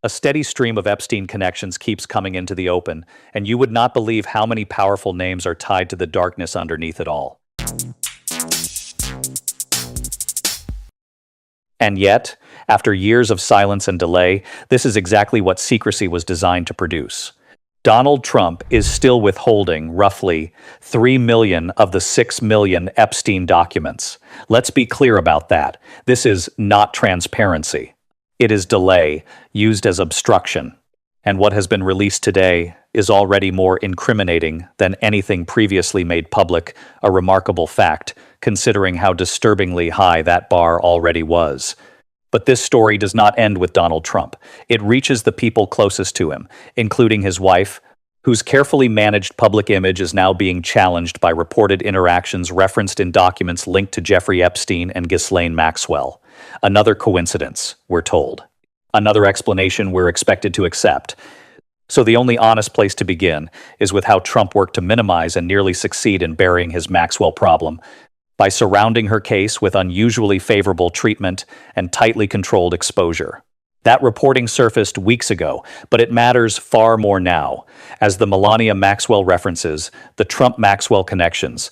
A steady stream of Epstein connections keeps coming into the open, and you would not believe how many powerful names are tied to the darkness underneath it all. And yet, after years of silence and delay, this is exactly what secrecy was designed to produce. Donald Trump is still withholding roughly 3 million of the 6 million Epstein documents. Let's be clear about that. This is not transparency. It is delay, used as obstruction. And what has been released today is already more incriminating than anything previously made public, a remarkable fact, considering how disturbingly high that bar already was. But this story does not end with Donald Trump. It reaches the people closest to him, including his wife, whose carefully managed public image is now being challenged by reported interactions referenced in documents linked to Jeffrey Epstein and Ghislaine Maxwell. Another coincidence, we're told. Another explanation we're expected to accept. So the only honest place to begin is with how Trump worked to minimize and nearly succeed in burying his Maxwell problem by surrounding her case with unusually favorable treatment and tightly controlled exposure. That reporting surfaced weeks ago, but it matters far more now, as the Melania Maxwell references, the Trump-Maxwell connections,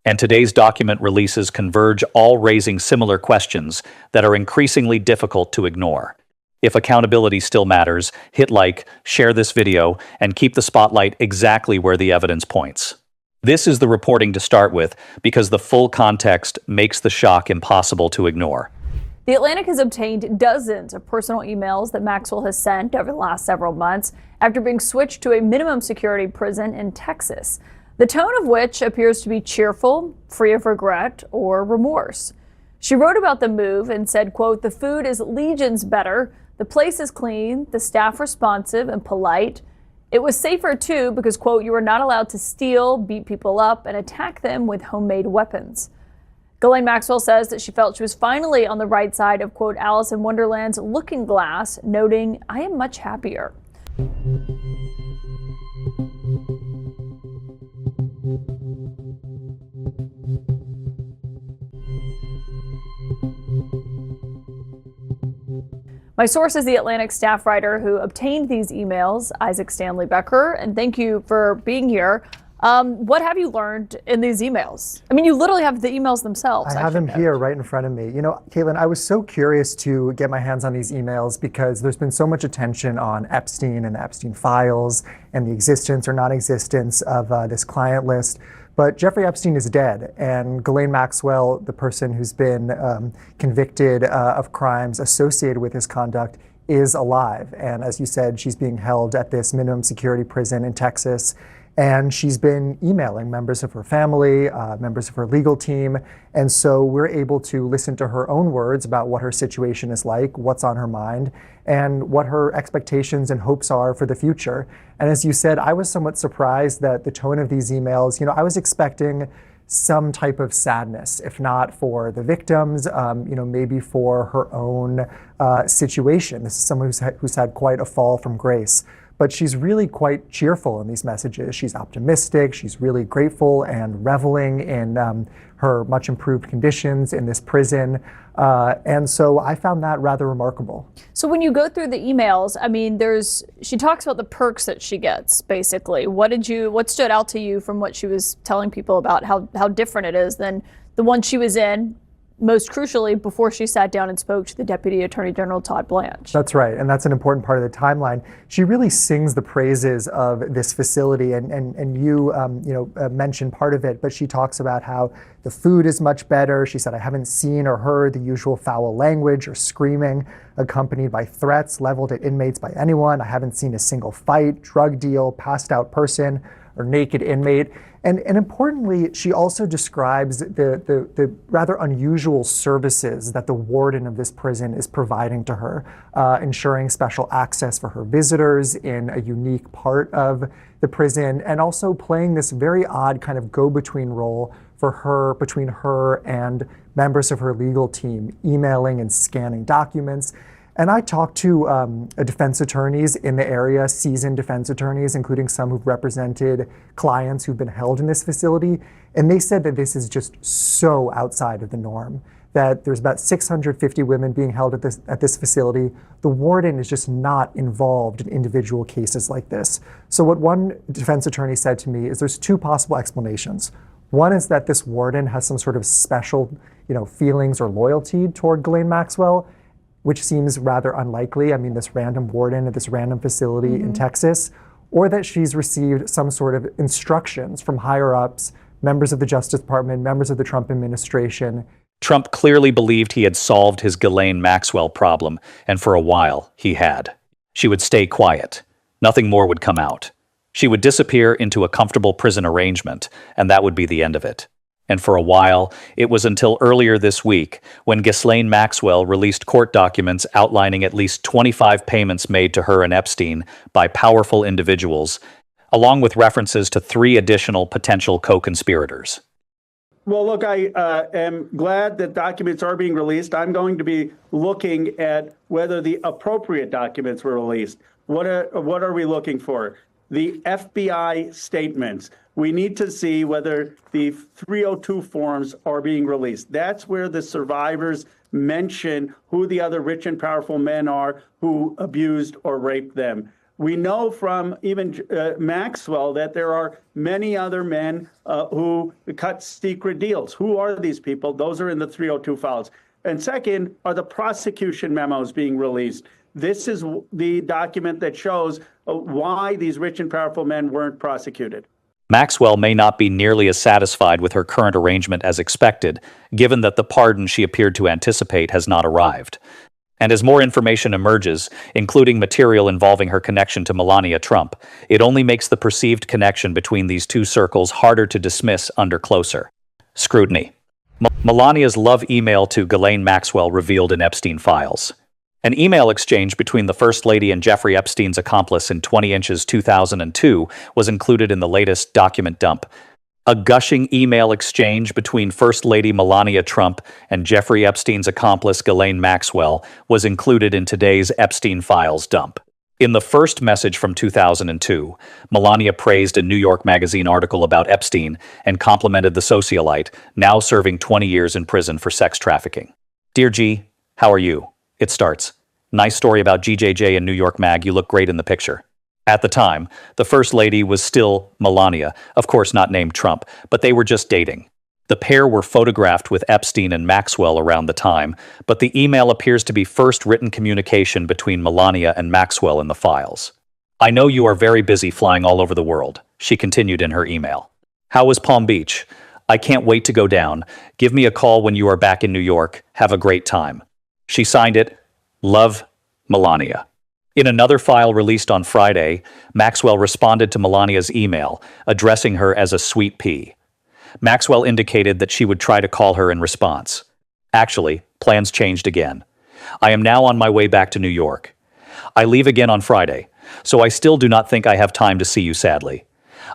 and today's document releases converge, all raising similar questions that are increasingly difficult to ignore. If accountability still matters, hit like, share this video, and keep the spotlight exactly where the evidence points. This is the reporting to start with, because the full context makes the shock impossible to ignore. The Atlantic has obtained dozens of personal emails that Maxwell has sent over the last several months after being switched to a minimum security prison in Texas, the tone of which appears to be cheerful, free of regret or remorse. She wrote about the move and said, quote, "The food is legions better, the place is clean, the staff responsive and polite. It was safer too because, quote, you were not allowed to steal, beat people up, and attack them with homemade weapons." Ghislaine Maxwell says that she felt she was finally on the right side of, quote, Alice in Wonderland's looking glass, noting, "I am much happier." My source is the Atlantic staff writer who obtained these emails, Isaac Stanley Becker, and thank you for being here. What have you learned in these emails? I mean, you literally have the emails themselves. I have them here right in front of me. You know, Caitlin, I was so curious to get my hands on these emails because there's been so much attention on Epstein and the Epstein files and the existence or non-existence of this client list. But Jeffrey Epstein is dead, and Ghislaine Maxwell, the person who's been convicted of crimes associated with his conduct, is alive. And as you said, she's being held at this minimum security prison in Texas. And she's been emailing members of her family, members of her legal team. And so we're able to listen to her own words about what her situation is like, what's on her mind, and what her expectations and hopes are for the future. And as you said, I was somewhat surprised that the tone of these emails, you know, I was expecting some type of sadness, if not for the victims, you know, maybe for her own situation. This is someone who's had quite a fall from grace. But she's really quite cheerful in these messages. She's optimistic, she's really grateful and reveling in her much improved conditions in this prison. And so I found that rather remarkable. So when you go through the emails, I mean, she talks about the perks that she gets, basically. What stood out to you from what she was telling people about how different it is than the one she was in, most crucially, before she sat down and spoke to the Deputy Attorney General Todd Blanche? That's right, and that's an important part of the timeline. She really sings the praises of this facility, and you mentioned part of it, but she talks about how the food is much better. She said, "I haven't seen or heard the usual foul language or screaming accompanied by threats leveled at inmates by anyone. I haven't seen a single fight, drug deal, passed out person, or naked inmate." And importantly, she also describes the rather unusual services that the warden of this prison is providing to her, ensuring special access for her visitors in a unique part of the prison, and also playing this very odd kind of go-between role for her, between her and members of her legal team, emailing and scanning documents. And I talked to defense attorneys in the area, seasoned defense attorneys, including some who've represented clients who've been held in this facility. And they said that this is just so outside of the norm, that there's about 650 women being held at this facility. The warden is just not involved in individual cases like this. So what one defense attorney said to me is there's two possible explanations. One is that this warden has some sort of special, feelings or loyalty toward Ghislaine Maxwell, which seems rather unlikely. I mean, this random warden at this random facility in Texas, or that she's received some sort of instructions from higher ups, members of the Justice Department, members of the Trump administration. Trump clearly believed he had solved his Ghislaine Maxwell problem, and for a while, he had. She would stay quiet. Nothing more would come out. She would disappear into a comfortable prison arrangement, and that would be the end of it. And for a while, it was until earlier this week when Ghislaine Maxwell released court documents outlining at least 25 payments made to her and Epstein by powerful individuals, along with references to 3 additional potential co-conspirators. Well, look, I am glad that documents are being released. I'm going to be looking at whether the appropriate documents were released. What are we looking for? The FBI statements. We need to see whether the 302 forms are being released. That's where the survivors mention who the other rich and powerful men are who abused or raped them. We know from even Maxwell that there are many other men who cut secret deals. Who are these people? Those are in the 302 files. And second, are the prosecution memos being released? This is the document that shows why these rich and powerful men weren't prosecuted. Maxwell may not be nearly as satisfied with her current arrangement as expected, given that the pardon she appeared to anticipate has not arrived. And as more information emerges, including material involving her connection to Melania Trump, it only makes the perceived connection between these two circles harder to dismiss under closer scrutiny. Melania's love email to Ghislaine Maxwell revealed in Epstein files. An email exchange between the First Lady and Jeffrey Epstein's accomplice in 2002 was included in the latest document dump. A gushing email exchange between First Lady Melania Trump and Jeffrey Epstein's accomplice Ghislaine Maxwell was included in today's Epstein files dump. In the first message from 2002, Melania praised a New York Magazine article about Epstein and complimented the socialite, now serving 20 years in prison for sex trafficking. Dear G, how are you? It starts. Nice story about GJJ in New York Mag. You look great in the picture. At the time, the First Lady was still Melania, of course not named Trump, but they were just dating. The pair were photographed with Epstein and Maxwell around the time, but the email appears to be first written communication between Melania and Maxwell in the files. I know you are very busy flying all over the world, she continued in her email. How was Palm Beach? I can't wait to go down. Give me a call when you are back in New York. Have a great time. She signed it, Love, Melania. In another file released on Friday, Maxwell responded to Melania's email, addressing her as a sweet pea. Maxwell indicated that she would try to call her in response. Actually, plans changed again. I am now on my way back to New York. I leave again on Friday, so I still do not think I have time to see you, sadly.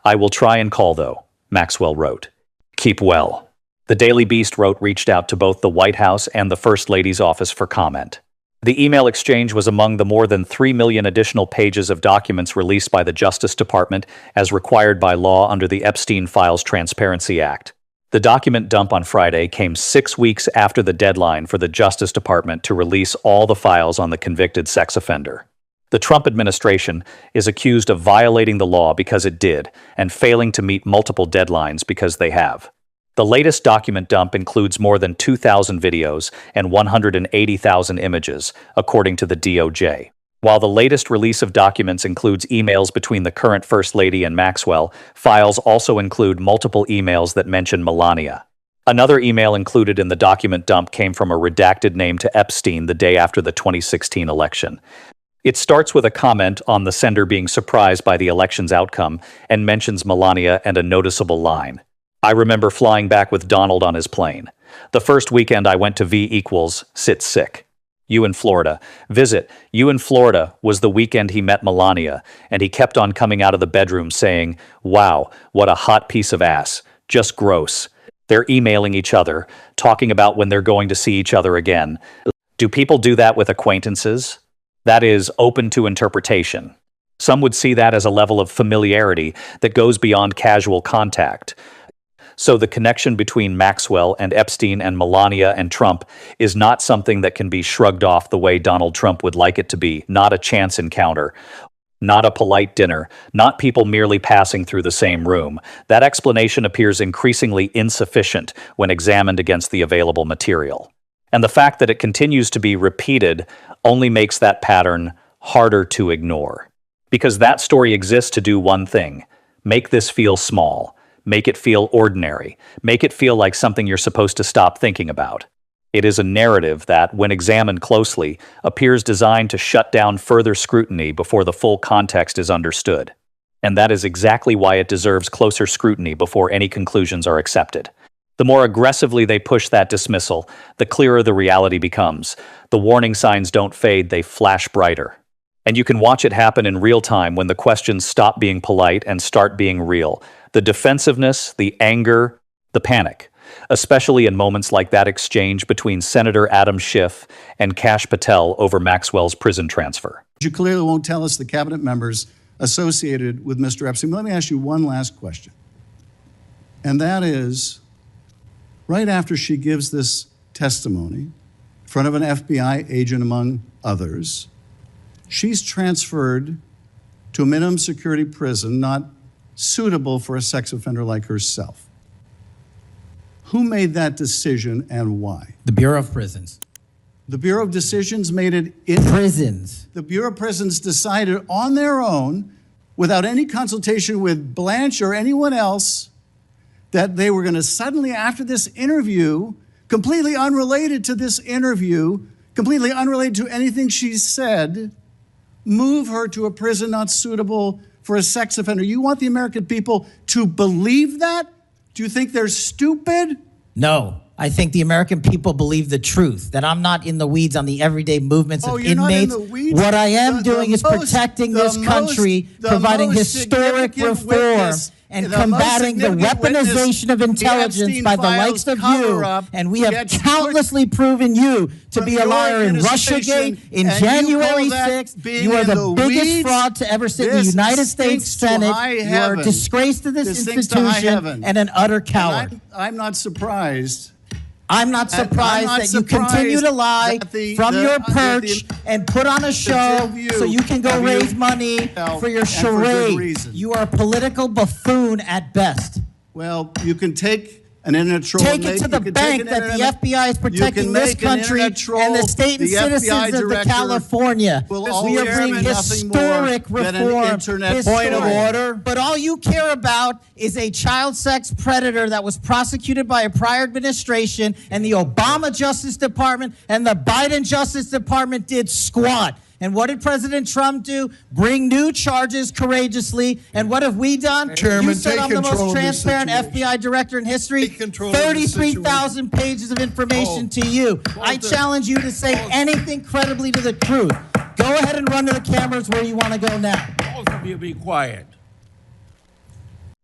I will try and call, though, Maxwell wrote. Keep well. The Daily Beast reached out to both the White House and the First Lady's office for comment. The email exchange was among the more than 3 million additional pages of documents released by the Justice Department as required by law under the Epstein Files Transparency Act. The document dump on Friday came 6 weeks after the deadline for the Justice Department to release all the files on the convicted sex offender. The Trump administration is accused of violating the law because it did, and failing to meet multiple deadlines because they have. The latest document dump includes more than 2,000 videos and 180,000 images, according to the DOJ. While the latest release of documents includes emails between the current First Lady and Maxwell, files also include multiple emails that mention Melania. Another email included in the document dump came from a redacted name to Epstein the day after the 2016 election. It starts with a comment on the sender being surprised by the election's outcome and mentions Melania and a noticeable line. I remember flying back with Donald on his plane. The first weekend I went to V=sit sick. You in Florida. Visit. You in Florida was the weekend he met Melania, and he kept on coming out of the bedroom saying, wow, what a hot piece of ass. Just gross. They're emailing each other, talking about when they're going to see each other again. Do people do that with acquaintances? That is open to interpretation. Some would see that as a level of familiarity that goes beyond casual contact. So the connection between Maxwell and Epstein and Melania and Trump is not something that can be shrugged off the way Donald Trump would like it to be, not a chance encounter, not a polite dinner, not people merely passing through the same room. That explanation appears increasingly insufficient when examined against the available material. And the fact that it continues to be repeated only makes that pattern harder to ignore. Because that story exists to do one thing: make this feel small. Make it feel ordinary. Make it feel like something you're supposed to stop thinking about. It is a narrative that, when examined closely, appears designed to shut down further scrutiny before the full context is understood. And that is exactly why it deserves closer scrutiny before any conclusions are accepted. The more aggressively they push that dismissal, the clearer the reality becomes. The warning signs don't fade, they flash brighter. And you can watch it happen in real time when the questions stop being polite and start being real. The defensiveness, the anger, the panic, especially in moments like that exchange between Senator Adam Schiff and Kash Patel over Maxwell's prison transfer. You clearly won't tell us the cabinet members associated with Mr. Epstein. Let me ask you one last question. And that is, right after she gives this testimony in front of an FBI agent, among others, she's transferred to a minimum security prison not suitable for a sex offender like herself. Who made that decision and why? The Bureau of Prisons. The Bureau of Decisions made it in Prisons. The Bureau of Prisons decided on their own, without any consultation with Blanche or anyone else, that they were going to suddenly, after this interview, completely unrelated to this interview, completely unrelated to anything she said, move her to a prison not suitable for a sex offender. You want the American people to believe that? Do you think they're stupid? No, I think the American people believe the truth, that I'm not in the weeds on the everyday movements of inmates. What I am doing is protecting this country, providing historic reform, and combating the weaponization of intelligence by the likes of you. And we have countlessly proven you to be a liar in Russiagate, in January 6th. You are the biggest fraud to ever sit in the United States Senate. You are a disgrace to this institution and an utter coward. I'm not surprised. I'm not surprised that you continue to lie from your perch and put on a show so you can go raise money for your charade. You are a political buffoon at best. Well, you can take an internet troll. Take it to the bank that the FBI is protecting this country and the state and citizens of the California. We are bringing historic reform. Point of order. But all you care about is a child sex predator that was prosecuted by a prior administration, and the Obama Justice Department and the Biden Justice Department did squat. And what did President Trump do? Bring new charges courageously. And what have we done? Chairman, you said I'm the most transparent FBI director in history. 33,000 pages of information to you. I challenge you to say anything credibly to the truth. Go ahead and run to the cameras where you want to go now. Both of you be quiet.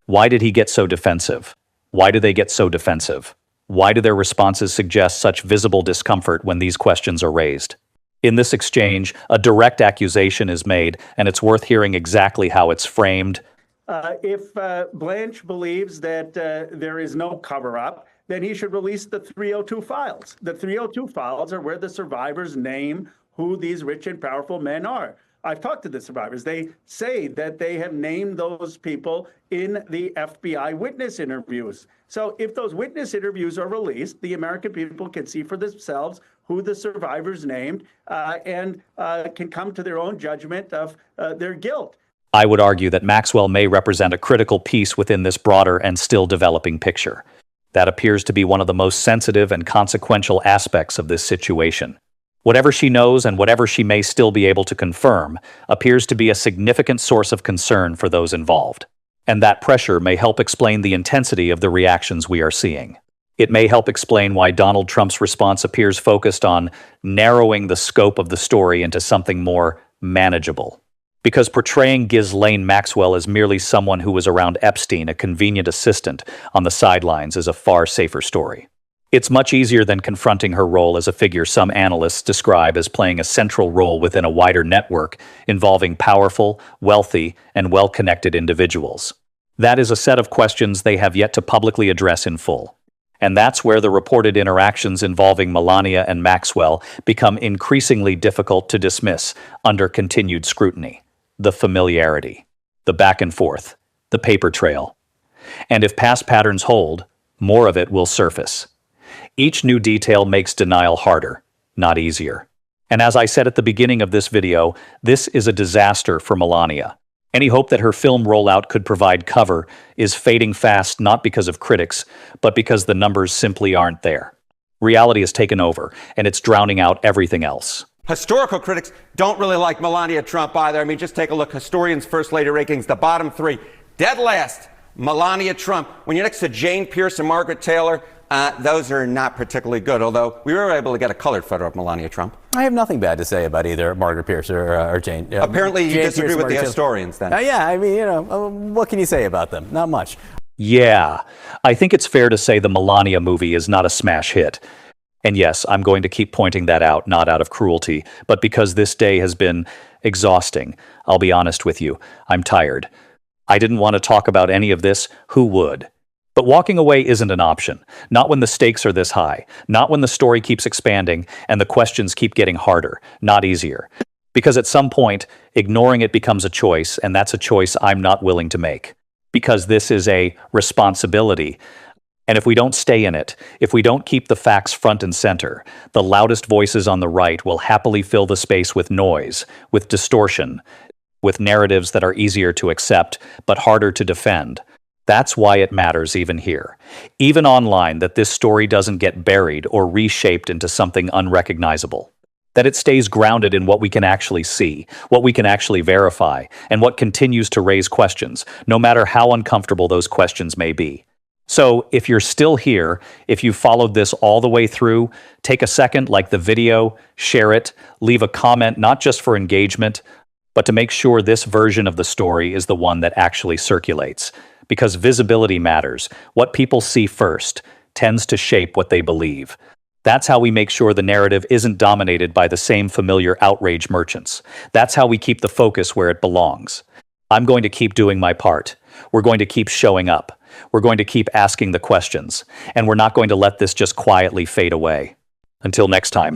Why did he get so defensive? Why do they get so defensive? Why do their responses suggest such visible discomfort when these questions are raised? In this exchange, a direct accusation is made, and it's worth hearing exactly how it's framed. If Blanche believes that there is no cover-up, then he should release the 302 files. The 302 files are where the survivors name who these rich and powerful men are. I've talked to the survivors. They say that they have named those people in the FBI witness interviews. So if those witness interviews are released, the American people can see for themselves who the survivors named and can come to their own judgment of their guilt. I would argue that Maxwell may represent a critical piece within this broader and still developing picture. That appears to be one of the most sensitive and consequential aspects of this situation. Whatever she knows and whatever she may still be able to confirm appears to be a significant source of concern for those involved. And that pressure may help explain the intensity of the reactions we are seeing. It may help explain why Donald Trump's response appears focused on narrowing the scope of the story into something more manageable. Because portraying Ghislaine Maxwell as merely someone who was around Epstein, a convenient assistant on the sidelines, is a far safer story. It's much easier than confronting her role as a figure some analysts describe as playing a central role within a wider network involving powerful, wealthy, and well-connected individuals. That is a set of questions they have yet to publicly address in full. And that's where the reported interactions involving Melania and Maxwell become increasingly difficult to dismiss under continued scrutiny. The familiarity, the back and forth, the paper trail. And if past patterns hold, more of it will surface. Each new detail makes denial harder, not easier. And as I said at the beginning of this video, this is a disaster for Melania. Any hope that her film rollout could provide cover is fading fast, not because of critics, but because the numbers simply aren't there. Reality has taken over, and it's drowning out everything else. Historical critics don't really like Melania Trump either. I mean, just take a look. Historians' First Lady rankings, the bottom three. Dead last, Melania Trump. When you're next to Jane Pierce and Margaret Taylor, those are not particularly good, although we were able to get a colored photo of Melania Trump. I have nothing bad to say about either Margaret Pierce or Jane. Apparently you Jane disagree Pierce, with the Margaret historians then. Yeah, I mean, what can you say about them? Not much. Yeah, I think it's fair to say the Melania movie is not a smash hit. And yes, I'm going to keep pointing that out, not out of cruelty, but because this day has been exhausting. I'll be honest with you, I'm tired. I didn't want to talk about any of this. Who would? But walking away isn't an option. Not when the stakes are this high. Not when the story keeps expanding and the questions keep getting harder, not easier. Because at some point, ignoring it becomes a choice, and that's a choice I'm not willing to make. Because this is a responsibility. And if we don't stay in it, if we don't keep the facts front and center, the loudest voices on the right will happily fill the space with noise, with distortion, with narratives that are easier to accept, but harder to defend. That's why it matters even here, even online, that this story doesn't get buried or reshaped into something unrecognizable. That it stays grounded in what we can actually see, what we can actually verify, and what continues to raise questions, no matter how uncomfortable those questions may be. So, if you're still here, if you followed this all the way through, take a second, like the video, share it, leave a comment, not just for engagement, but to make sure this version of the story is the one that actually circulates. Because visibility matters. What people see first tends to shape what they believe. That's how we make sure the narrative isn't dominated by the same familiar outrage merchants. That's how we keep the focus where it belongs. I'm going to keep doing my part. We're going to keep showing up. We're going to keep asking the questions. And we're not going to let this just quietly fade away. Until next time.